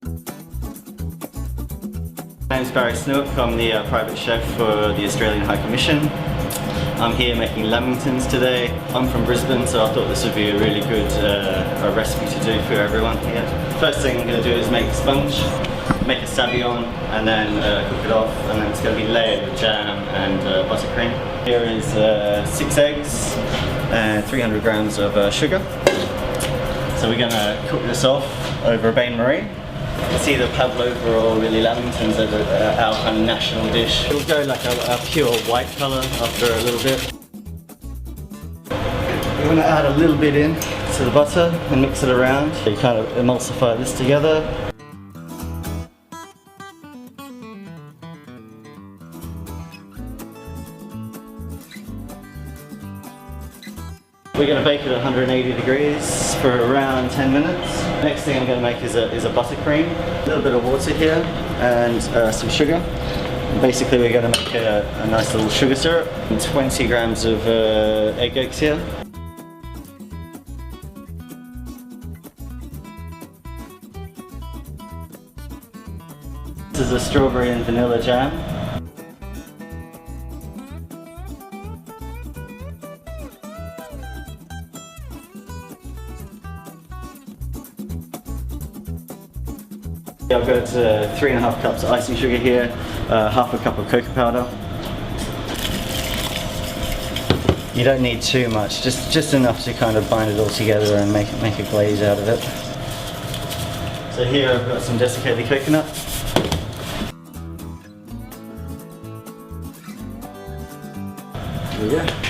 My name's Snook. I'm the private chef for the Australian High Commission. I'm here making lamingtons today. I'm from Brisbane, so I thought this would be a really good recipe to do for everyone here. First thing I'm going to do is make a sponge, make a sabayon, and then cook it off, and then it's going to be layered with jam and buttercream. Here is 6 eggs and 300 grams of sugar. So we're going to cook this off over a bain-marie. It's either pavlova or really lamingtons are our kind of national dish. It'll go like a pure white colour after a little bit. We're going to add a little bit in to the butter and mix it around. You kind of emulsify this together. We're going to bake it at 180 degrees for around 10 minutes. Next thing I'm going to make is a buttercream. A little bit of water here and some sugar. And basically we're going to make a nice little sugar syrup. And 20 grams of egg yolks here. This is a strawberry and vanilla jam. I've got 3.5 cups of icing sugar here, half a cup of cocoa powder. You don't need too much, just enough to kind of bind it all together and make a glaze out of it. So here I've got some desiccated coconut. Here we go.